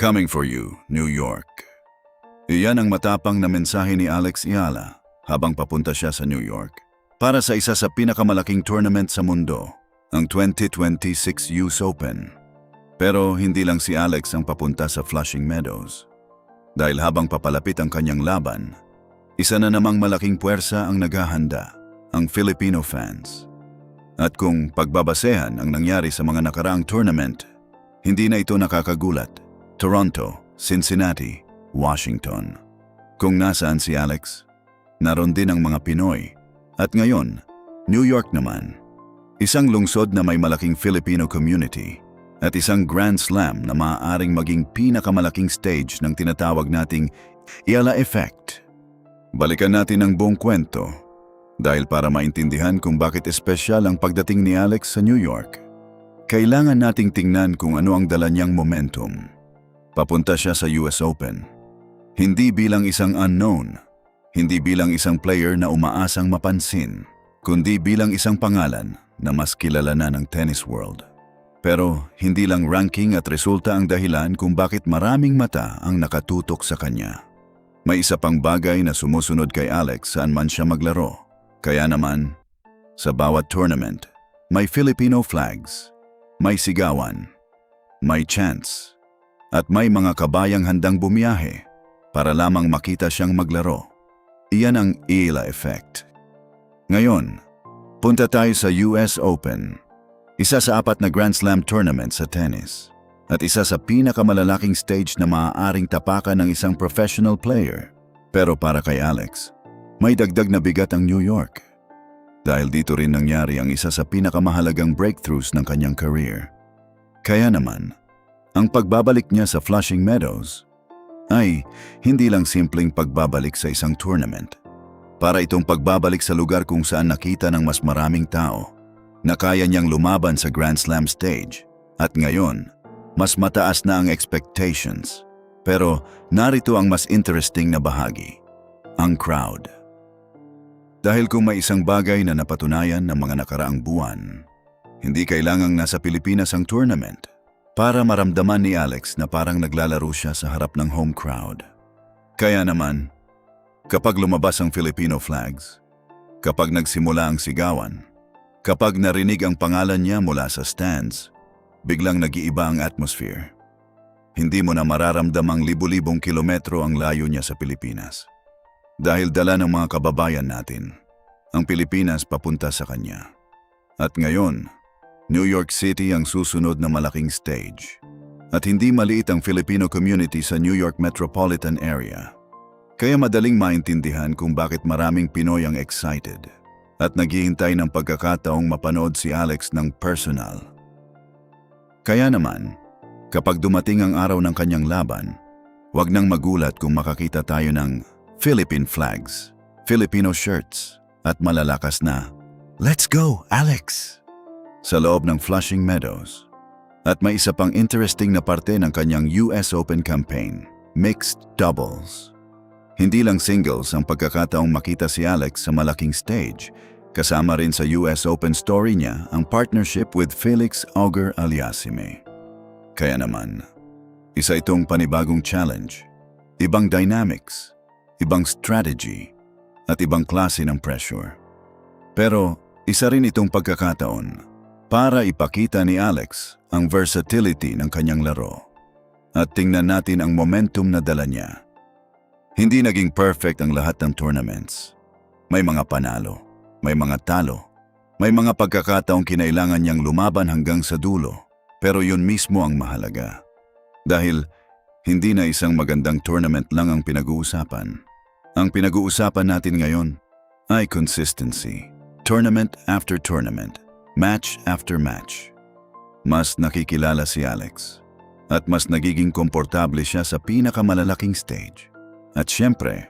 Coming for you, New York. Iyan ang matapang na mensahe ni Alex Eala habang papunta siya sa New York para sa isa sa pinakamalaking tournament sa mundo, ang 2026 US Open. Pero hindi lang si Alex ang papunta sa Flushing Meadows. Dahil habang papalapit ang kanyang laban, isa na namang malaking puwersa ang naghahanda, ang Filipino fans. At kung pagbabasehan ang nangyari sa mga nakaraang tournament, hindi na ito nakakagulat. Toronto, Cincinnati, Washington. Kung nasaan si Alex, naroon din ang mga Pinoy. At ngayon, New York naman. Isang lungsod na may malaking Filipino community at isang Grand Slam na maaaring maging pinakamalaking stage ng tinatawag nating Eala Effect. Balikan natin ang buong kwento dahil para maintindihan kung bakit espesyal ang pagdating ni Alex sa New York, kailangan nating tingnan kung ano ang dala niyang momentum. Papunta siya sa US Open. Hindi bilang isang unknown, hindi bilang isang player na umaasang mapansin, kundi bilang isang pangalan na mas kilala na ng tennis world. Pero hindi lang ranking at resulta ang dahilan kung bakit maraming mata ang nakatutok sa kanya. May isa pang bagay na sumusunod kay Alex saan man siya maglaro. Kaya naman, sa bawat tournament, may Filipino flags, may sigawan, may chants, at may mga kabayang handang bumiyahe para lamang makita siyang maglaro. Iyan ang Eala Effect. Ngayon, punta tayo sa US Open, isa sa 4 na Grand Slam tournament sa tennis at isa sa pinakamalalaking stage na maaaring tapakan ng isang professional player. Pero para kay Alex, may dagdag na bigat ang New York. Dahil dito rin nangyari ang isa sa pinakamahalagang breakthroughs ng kanyang career. Kaya naman, ang pagbabalik niya sa Flushing Meadows ay hindi lang simpleng pagbabalik sa isang tournament. Para itong pagbabalik sa lugar kung saan nakita ng mas maraming tao na kaya niyang lumaban sa Grand Slam stage. At ngayon, mas mataas na ang expectations. Pero narito ang mas interesting na bahagi, ang crowd. Dahil kung may isang bagay na napatunayan ng mga nakaraang buwan, hindi kailangang nasa Pilipinas ang tournament para maramdaman ni Alex na parang naglalaro siya sa harap ng home crowd. Kaya naman, kapag lumabas ang Filipino flags, kapag nagsimula ang sigawan, kapag narinig ang pangalan niya mula sa stands, biglang nag-iiba ang atmosphere. Hindi mo na mararamdamang libu-libong kilometro ang layo niya sa Pilipinas. Dahil dala ng mga kababayan natin, ang Pilipinas papunta sa kanya. At ngayon, New York City ang susunod na malaking stage. At hindi maliit ang Filipino community sa New York metropolitan area. Kaya madaling maintindihan kung bakit maraming Pinoy ang excited at naghihintay ng pagkakataong mapanood si Alex ng personal. Kaya naman, kapag dumating ang araw ng kanyang laban, huwag nang magulat kung makakita tayo ng Philippine flags, Filipino shirts, at malalakas na, "Let's go, Alex!" sa loob ng Flushing Meadows. At may isa pang interesting na parte ng kanyang US Open campaign, mixed doubles. Hindi lang singles ang pagkakataong makita si Alex sa malaking stage, kasama rin sa US Open story niya ang partnership with Felix Auger-Aliassime. Kaya naman, isa itong panibagong challenge, ibang dynamics, ibang strategy, at ibang klase ng pressure. Pero isa rin itong pagkakataon para ipakita ni Alex ang versatility ng kanyang laro. At tingnan natin ang momentum na dala niya. Hindi naging perfect ang lahat ng tournaments. May mga panalo, may mga talo, may mga pagkakataong kinailangan niyang lumaban hanggang sa dulo. Pero yun mismo ang mahalaga. Dahil hindi na isang magandang tournament lang ang pinag-uusapan. Ang pinag-uusapan natin ngayon ay consistency. Tournament after tournament. Match after match. Mas nakikilala si Alex at mas nagiging komportable siya sa pinakamalalaking stage. At syempre,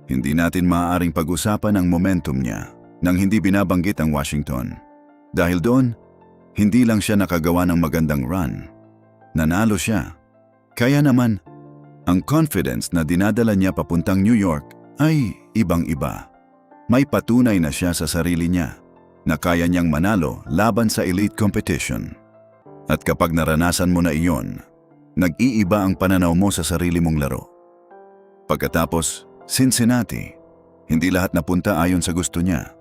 hindi natin maaaring pag-usapan ang momentum niya nang hindi binabanggit ang Washington. Dahil doon, hindi lang siya nakagawa ng magandang run. Nanalo siya. Kaya naman, ang confidence na dinadala niya papuntang New York ay ibang-iba. May patunay na siya sa sarili niya na kaya niyang manalo laban sa elite competition. At kapag naranasan mo na iyon, Nag-iiba ang pananaw mo sa sarili mong laro. Pagkatapos, Cincinnati. Hindi lahat napunta ayon sa gusto niya.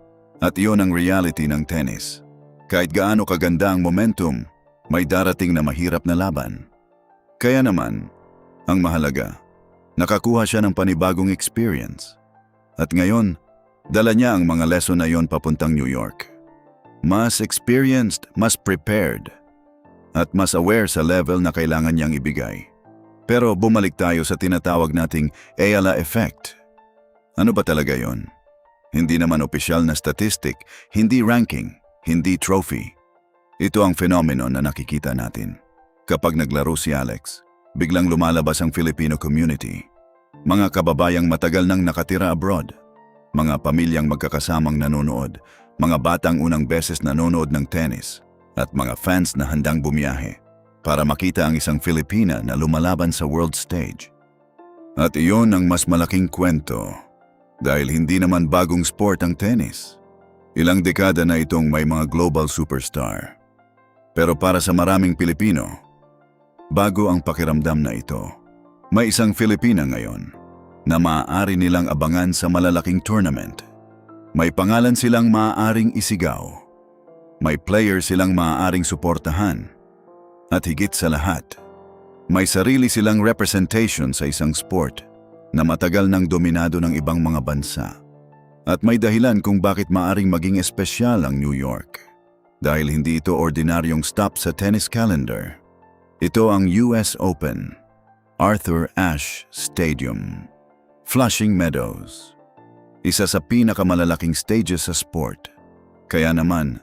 At iyon ang reality ng tennis. Kahit gaano kaganda ang momentum, may darating na mahirap na laban. Kaya naman, ang mahalaga, nakakuha siya ng panibagong experience. At ngayon, dala niya ang mga lesson na iyon papuntang New York. Mas experienced, mas prepared, at mas aware sa level na kailangan niyang ibigay. Pero bumalik tayo sa tinatawag nating Ayala Effect. Ano ba talaga yon? Hindi naman opisyal na statistic, hindi ranking, hindi trophy. Ito ang phenomenon na nakikita natin. Kapag naglaro si Alex, biglang lumalabas ang Filipino community. Mga kababayang matagal nang nakatira abroad. Mga pamilyang magkakasamang nanonood. Mga batang unang beses nanonood ng tennis. At mga fans na handang bumiyahe para makita ang isang Filipina na lumalaban sa world stage. At iyon ang mas malaking kwento. Dahil hindi naman bagong sport ang tennis. Ilang dekada na itong may mga global superstar. Pero para sa maraming Pilipino, bago ang pakiramdam na ito. May isang Filipina ngayon na maaari nilang abangan sa malalaking tournament. May pangalan silang maaaring isigaw. May player silang maaaring suportahan. At higit sa lahat, may sarili silang representation sa isang sport na matagal nang dominado ng ibang mga bansa. At may dahilan kung bakit maaring maging espesyal ang New York. Dahil hindi ito ordinaryong stop sa tennis calendar. Ito ang US Open, Arthur Ashe Stadium, Flushing Meadows. Isa sa pinakamalalaking stages sa sport. Kaya naman,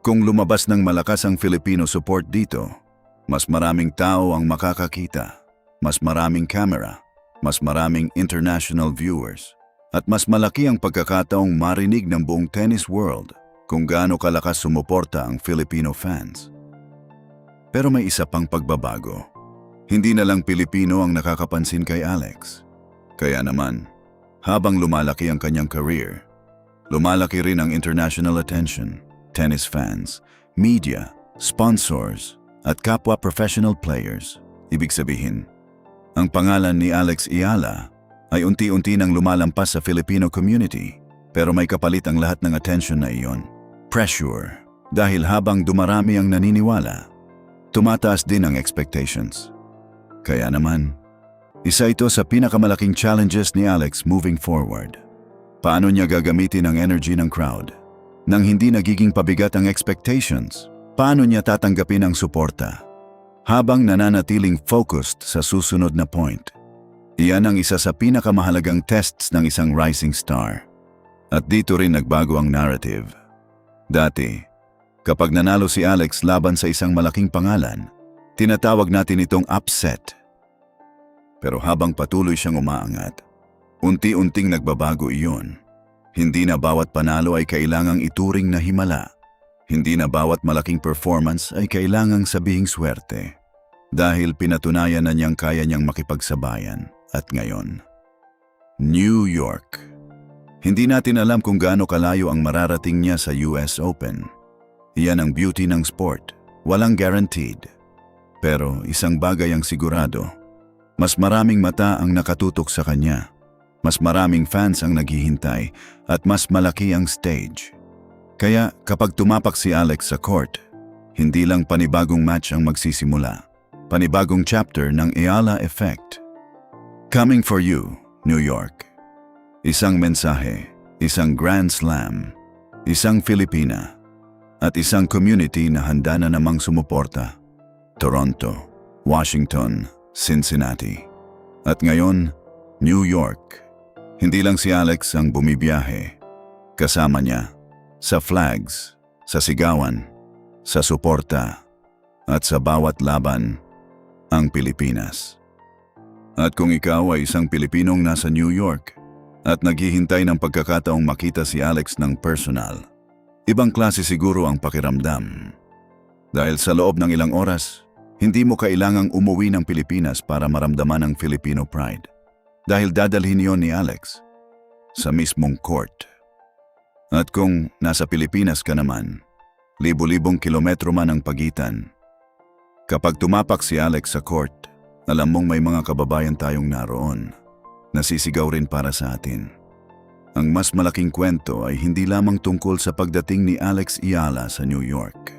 kung lumabas ng malakas ang Filipino support dito, mas maraming tao ang makakakita, mas maraming camera, mas maraming international viewers, at mas malaki ang pagkakataong marinig ng buong tennis world kung gaano kalakas sumuporta ang Filipino fans. Pero may isa pang pagbabago. Hindi na lang Pilipino ang nakakapansin kay Alex. Kaya naman, habang lumalaki ang kanyang career, lumalaki rin ang international attention, tennis fans, media, sponsors, at kapwa professional players. Ibig sabihin, ang pangalan ni Alex Ayala ay unti-unti nang lumalampas sa Filipino community, pero may kapalit ang lahat ng attention na iyon. Pressure. Dahil habang dumarami ang naniniwala, tumataas din ang expectations. Kaya naman, isa ito sa pinakamalaking challenges ni Alex moving forward. Paano niya gagamitin ang energy ng crowd? Nang hindi nagiging pabigat ang expectations, paano niya tatanggapin ang suporta? Habang nananatiling focused sa susunod na point. Iyan ang isa sa pinakamahalagang tests ng isang rising star. At dito rin nagbago ang narrative. Dati, kapag nanalo si Alex laban sa isang malaking pangalan, tinatawag natin itong upset. Pero habang patuloy siyang umaangat, unti-unting nagbabago iyon. Hindi na bawat panalo ay kailangang ituring na himala. Hindi na bawat malaking performance ay kailangang sabihing swerte. Dahil pinatunayan na niyang kaya niyang makipagsabayan. At ngayon, New York. Hindi natin alam kung gaano kalayo ang mararating niya sa US Open. Iyan ang beauty ng sport. Walang guaranteed. Pero isang bagay ang sigurado. Mas maraming mata ang nakatutok sa kanya. Mas maraming fans ang naghihintay at mas malaki ang stage. Kaya kapag tumapak si Alex sa court, hindi lang panibagong match ang magsisimula. Panibagong chapter ng Ayala Effect. Coming for you, New York. Isang mensahe, isang Grand Slam, isang Filipina, at isang community na handa na namang sumuporta. Toronto, Washington, Cincinnati. At ngayon, New York. Hindi lang si Alex ang bumibiyahe. Kasama niya, sa flags, sa sigawan, sa suporta, at sa bawat laban, ang Pilipinas. At kung ikaw ay isang Pilipinong nasa New York at naghihintay ng pagkakataong makita si Alex ng personal, ibang klase siguro ang pakiramdam. Dahil sa loob ng ilang oras, hindi mo kailangang umuwi ng Pilipinas para maramdaman ang Filipino pride. Dahil dadalhin yon ni Alex sa mismong court. At kung nasa Pilipinas ka naman, libo-libong kilometro man ang pagitan. Kapag tumapak si Alex sa court, Alam mong may mga kababayan tayong naroon. Nasisigaw rin para sa atin. Ang mas malaking kwento ay hindi lamang tungkol sa pagdating ni Alex Eala sa New York.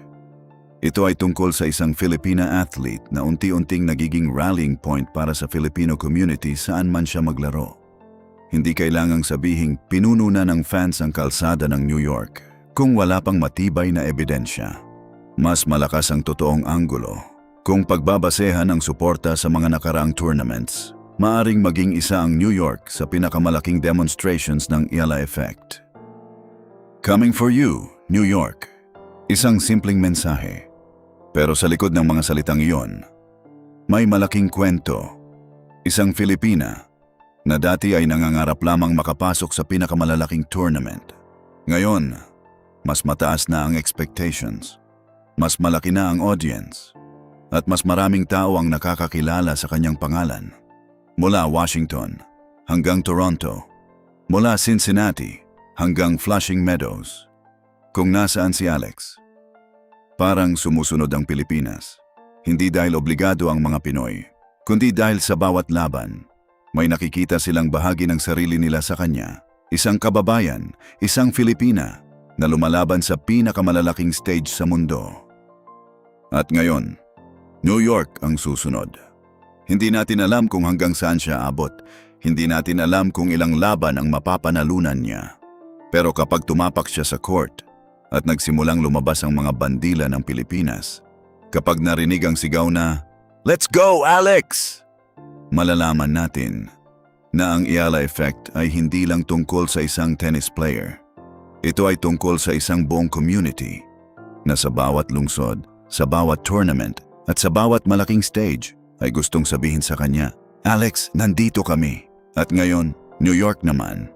Ito ay tungkol sa isang Filipina athlete na unti-unting nagiging rallying point para sa Filipino community saan man siya maglaro. Hindi kailangang sabihing pinuno na ng fans ang kalsada ng New York kung wala pang matibay na ebidensya. Mas malakas ang totoong anggulo kung pagbabasehan ang suporta sa mga nakaraang tournaments. Maaring maging isa ang New York sa pinakamalaking demonstrations ng Eala Effect. Coming for you, New York. Isang simpleng mensahe. Pero sa likod ng mga salitang iyon, may malaking kwento. Isang Filipina na dati ay nangangarap lamang makapasok sa pinakamalalaking tournament. Ngayon, mas mataas na ang expectations. Mas malaki na ang audience. At mas maraming tao ang nakakakilala sa kanyang pangalan. Mula Washington hanggang Toronto, mula Cincinnati hanggang Flushing Meadows. Kung nasaan si Alex, parang sumusunod ang Pilipinas. Hindi dahil obligado ang mga Pinoy, kundi dahil sa bawat laban, may nakikita silang bahagi ng sarili nila sa kanya. Isang kababayan, isang Filipina na lumalaban sa pinakamalalaking stage sa mundo. At ngayon, New York ang susunod. Hindi natin alam kung hanggang saan siya abot. Hindi natin alam kung ilang laban ang mapapanalunan niya. Pero kapag tumapak siya sa court at nagsimulang lumabas ang mga bandila ng Pilipinas, kapag narinig ang sigaw na, "Let's go, Alex!" malalaman natin na ang Eala Effect ay hindi lang tungkol sa isang tennis player. Ito ay tungkol sa isang buong community na sa bawat lungsod, sa bawat tournament at sa bawat malaking stage ay gustong sabihin sa kanya, "Alex, nandito kami." At ngayon, New York naman.